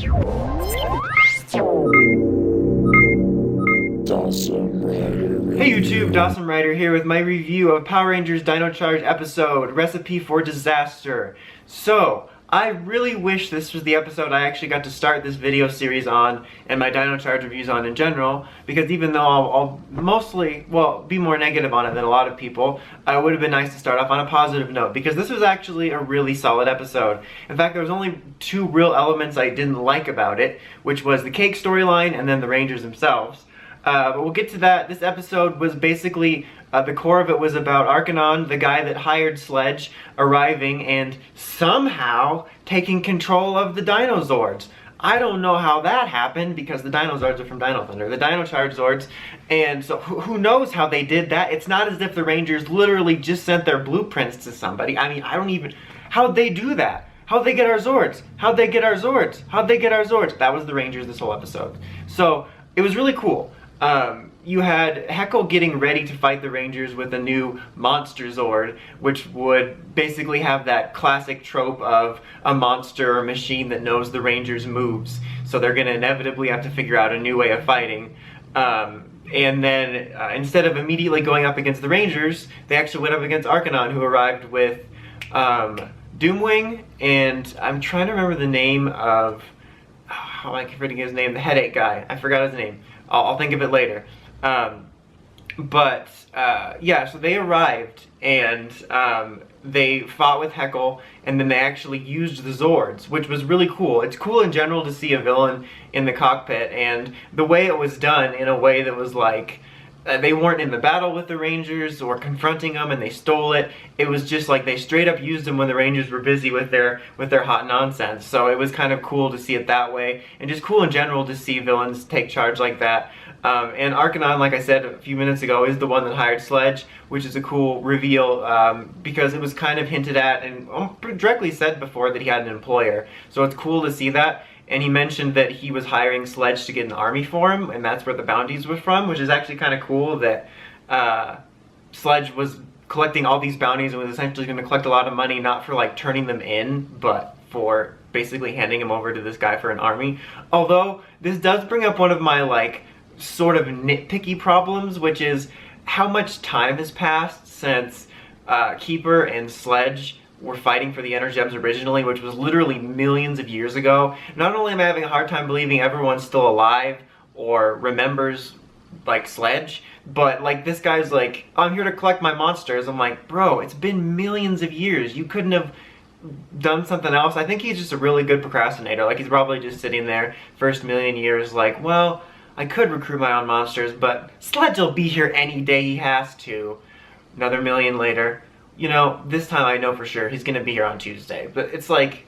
Hey YouTube, Dawson Rider here with my review of Power Rangers Dino Charge episode, Recipe for Disaster. So, I really wish this was the episode I actually got to start this video series on, and my Dino Charge reviews on in general, because even though I'll mostly, well, be more negative on it than a lot of people, it would have been nice to start off on a positive note, because this was actually a really solid episode. In fact, there was only two real elements I didn't like about it, which was the cake storyline and then the Rangers themselves. But we'll get to that. This episode was basically, the core of it was about Aracanon, the guy that hired Sledge, arriving and somehow taking control of the Dino Zords. I don't know how that happened because the Dino Zords are from Dino Thunder, the Dino Charge Zords, and so who knows how they did that. It's not as if the Rangers literally just sent their blueprints to somebody. I mean, I don't even, how'd they do that? How'd they get our Zords? How'd they get our Zords? How'd they get our Zords? That was the Rangers this whole episode. So, it was really cool. You had Heckyl getting ready to fight the Rangers with a new monster Zord, which would basically have that classic trope of a monster or machine that knows the Rangers' moves. So they're going to inevitably have to figure out a new way of fighting. And then instead of immediately going up against the Rangers, they actually went up against Aracanon, who arrived with Doomwing, and I'm trying to remember the name of, how am I forgetting his name? The headache guy. I forgot his name. I'll think of it later. Yeah, so they arrived and they fought with Heckyl, and then they actually used the Zords, which was really cool. It's cool in general to see a villain in the cockpit, and the way it was done in a way that was like, they weren't in the battle with the Rangers or confronting them and they stole it. It was just like they straight up used them when the Rangers were busy with their hot nonsense. So it was kind of cool to see it that way, and just cool in general to see villains take charge like that. And Aracanon, like I said a few minutes ago, is the one that hired Sledge, which is a cool reveal because it was kind of hinted at and directly said before that he had an employer. So it's cool to see that. And he mentioned that he was hiring Sledge to get an army for him, and that's where the bounties were from, which is actually kind of cool that Sledge was collecting all these bounties and was essentially going to collect a lot of money, not for like turning them in, but for basically handing him over to this guy for an army. Although, this does bring up one of my like sort of nitpicky problems, which is how much time has passed since Keeper and Sledge were fighting for the Energy Gems originally, which was literally millions of years ago. Not only am I having a hard time believing everyone's still alive or remembers like Sledge, but like this guy's like, oh, I'm here to collect my monsters. I'm like, bro, it's been millions of years. You couldn't have done something else. I think he's just a really good procrastinator. Like, he's probably just sitting there first million years like, well, I could recruit my own monsters, but Sledge will be here any day he has to. Another million later. You know, this time I know for sure he's going to be here on Tuesday. But it's like,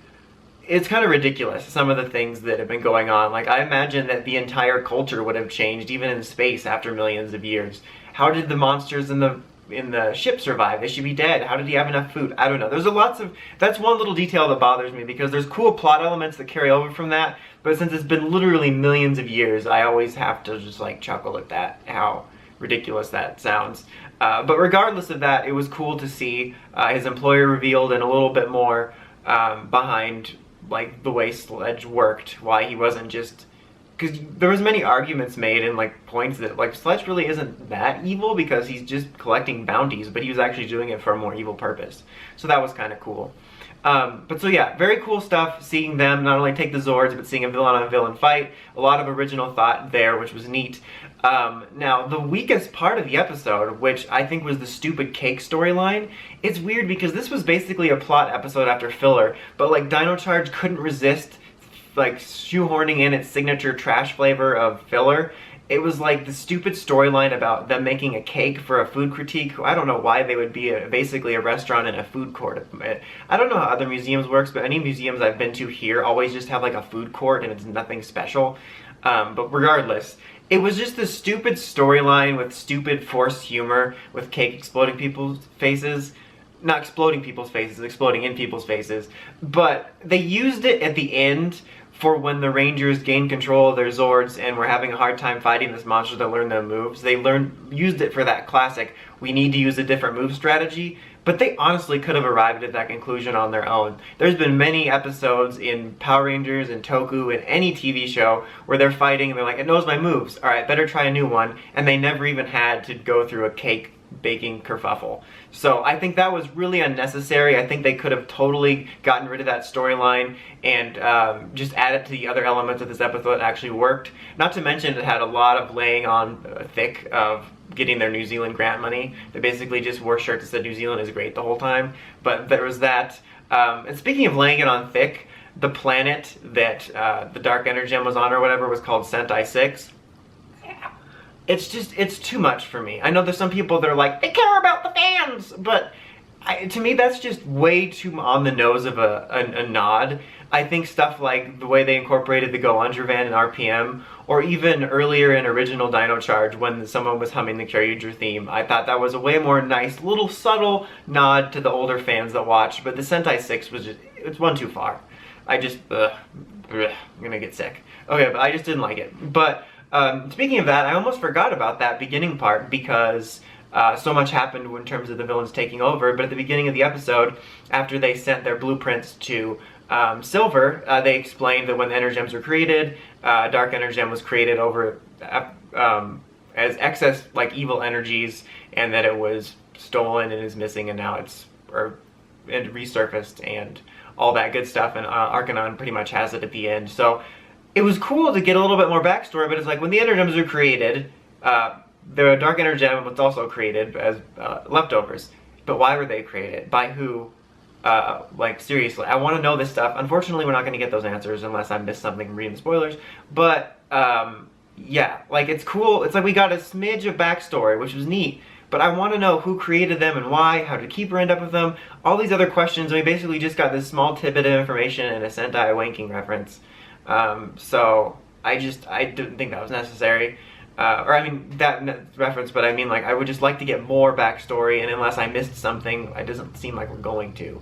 it's kind of ridiculous, some of the things that have been going on. Like, I imagine that the entire culture would have changed, even in space, after millions of years. How did the monsters in the ship survive? They should be dead. How did he have enough food? I don't know. There's lots of, that's one little detail that bothers me, because there's cool plot elements that carry over from that, but since it's been literally millions of years, I always have to just like chuckle at that, how ridiculous that sounds. But regardless of that, it was cool to see his employer revealed and a little bit more behind like the way Sledge worked, why he wasn't just, because there was many arguments made and like points that like Sledge really isn't that evil because he's just collecting bounties, but he was actually doing it for a more evil purpose. So that was kind of cool. But so yeah, very cool stuff seeing them not only take the Zords, but seeing a villain on a villain fight. A lot of original thought there, which was neat. Now, the weakest part of the episode, which I think was the stupid cake storyline, it's weird because this was basically a plot episode after filler, but like Dino Charge couldn't resist like shoehorning in its signature trash flavor of filler. It was like the stupid storyline about them making a cake for a food critique. I don't know why they would be basically a restaurant in a food court. I don't know how other museums works, but any museums I've been to here always just have like a food court and it's nothing special. But regardless, it was just this stupid storyline with stupid forced humor with cake exploding people's faces. Not exploding people's faces, exploding in people's faces. But they used it at the end for when the Rangers gained control of their Zords and were having a hard time fighting this monster to learn their moves. They used it for that classic, we need to use a different move strategy, but they honestly could have arrived at that conclusion on their own. There's been many episodes in Power Rangers and Toku and any TV show where they're fighting and they're like, it knows my moves, alright, better try a new one, and they never even had to go through a cake baking kerfuffle. So I think that was really unnecessary. I think they could have totally gotten rid of that storyline and just added to the other elements of this episode that actually worked. Not to mention it had a lot of laying on thick of getting their New Zealand grant money. They basically just wore shirts that said New Zealand is great the whole time. But there was that. And speaking of laying it on thick, the planet that the Dark Energem was on or whatever was called Sentai 6. It's too much for me. I know there's some people that are like, they care about the fans, but to me that's just way too on the nose of a nod. I think stuff like the way they incorporated the Go Undervan and RPM, or even earlier in original Dino Charge when someone was humming the Kyoryuger theme, I thought that was a way more nice, little subtle nod to the older fans that watched, but the Sentai 6 was just, it's one too far. I'm gonna get sick. Okay, but I just didn't like it. But speaking of that, I almost forgot about that beginning part because so much happened in terms of the villains taking over, but at the beginning of the episode, after they sent their blueprints to Silver, they explained that when the Energems were created, Dark Energem was created over as excess like evil energies, and that it was stolen and is missing, and now it's resurfaced and all that good stuff, and Aracanon pretty much has it at the end. So it was cool to get a little bit more backstory, but it's like when the Energems were created, the Dark Energem was also created as leftovers. But why were they created? By who? Like, seriously, I want to know this stuff. Unfortunately, we're not going to get those answers unless I missed something reading the spoilers. But, yeah, like, it's cool. It's like we got a smidge of backstory, which was neat. But I want to know who created them and why, how did Keeper end up with them, all these other questions. And we basically just got this small tidbit of information and a Sentai wanking reference. So I didn't think that was necessary. Or I mean, that reference, but I mean, like, I would just like to get more backstory, and unless I missed something, it doesn't seem like we're going to.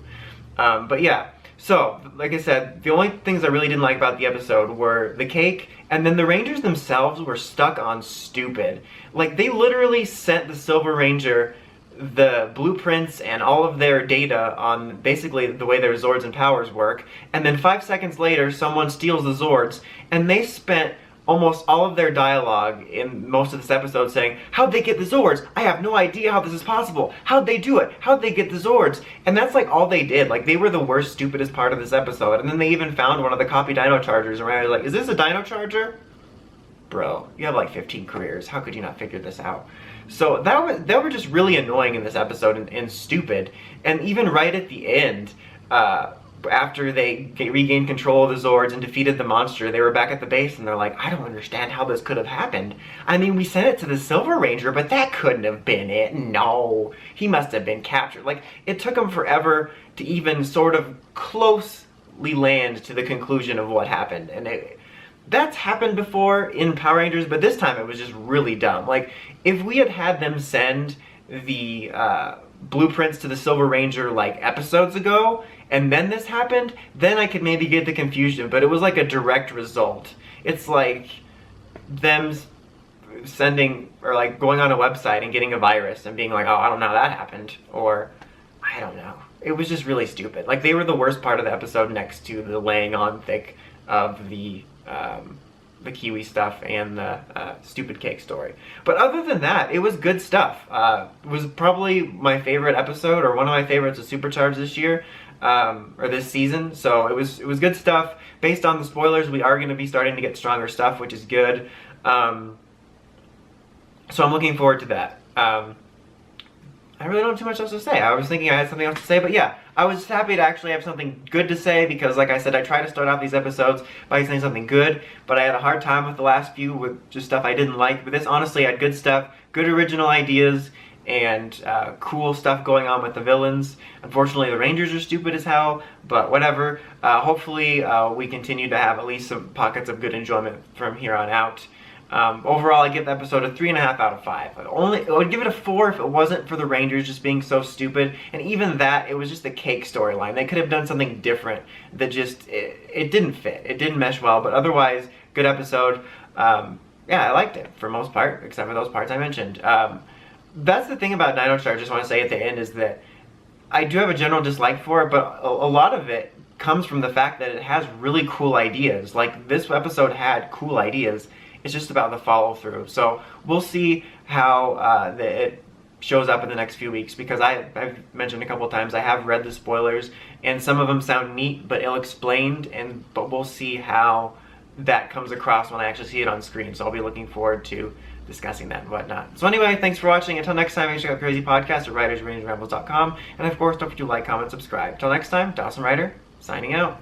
But yeah, so, like I said, the only things I really didn't like about the episode were the cake, and then the Rangers themselves were stuck on stupid. Like, they literally sent the Silver Ranger the blueprints and all of their data on basically the way their Zords and powers work, and then 5 seconds later, someone steals the Zords, and they spent almost all of their dialogue in most of this episode saying, how'd they get the Zords? I have no idea how this is possible. How'd they do it? How'd they get the Zords? And that's like all they did. Like, they were the worst, stupidest part of this episode. And then they even found one of the copy Dino Chargers and I was like, is this a Dino Charger? Bro, you have like 15 careers. How could you not figure this out? So that were just really annoying in this episode and stupid. And even right at the end, after they regained control of the Zords and defeated the monster, they were back at the base and they're like, I don't understand how this could have happened. I mean, we sent it to the Silver Ranger, but that couldn't have been it. No, he must have been captured. Like, it took them forever to even sort of closely land to the conclusion of what happened. And that's happened before in Power Rangers, but this time it was just really dumb. Like, if we had had them send the blueprints to the Silver Ranger like episodes ago, and then this happened, then I could maybe get the confusion, but it was like a direct result. It's like them sending, or like going on a website and getting a virus and being like, oh, I don't know how that happened, or I don't know. It was just really stupid. Like, they were the worst part of the episode next to the laying on thick of the Kiwi stuff and the stupid cake story. But other than that, it was good stuff. It was probably my favorite episode, or one of my favorites of Supercharge this year, or this season. So it was good stuff. Based on the spoilers, we are going to be starting to get stronger stuff, which is good. So I'm looking forward to that. I really don't have too much else to say. I was thinking I had something else to say, but yeah, I was happy to actually have something good to say because, like I said, I try to start off these episodes by saying something good, but I had a hard time with the last few with just stuff I didn't like. But this honestly had good stuff, good original ideas, and cool stuff going on with the villains. Unfortunately, the Rangers are stupid as hell, but whatever. Hopefully, we continue to have at least some pockets of good enjoyment from here on out. Overall, I give the episode a 3.5 out of 5. I would give it a 4 if it wasn't for the Rangers just being so stupid. And even that, it was just the cake storyline. They could have done something different that just, it didn't fit. It didn't mesh well, but otherwise, good episode. Yeah, I liked it for most part, except for those parts I mentioned. That's the thing about Dino Charge, I just want to say at the end, is that I do have a general dislike for it, but a lot of it comes from the fact that it has really cool ideas. Like, this episode had cool ideas. It's just about the follow through. So we'll see how it shows up in the next few weeks, because I've mentioned a couple times I have read the spoilers, and some of them sound neat but ill-explained, but we'll see how that comes across when I actually see it on screen. So I'll be looking forward to discussing that and whatnot. So anyway, thanks for watching. Until next time, make sure you check out Crazy Podcast at writersrangerambles.com, and of course, don't forget to like, comment, subscribe. Until next time, Dawson Ryder, signing out.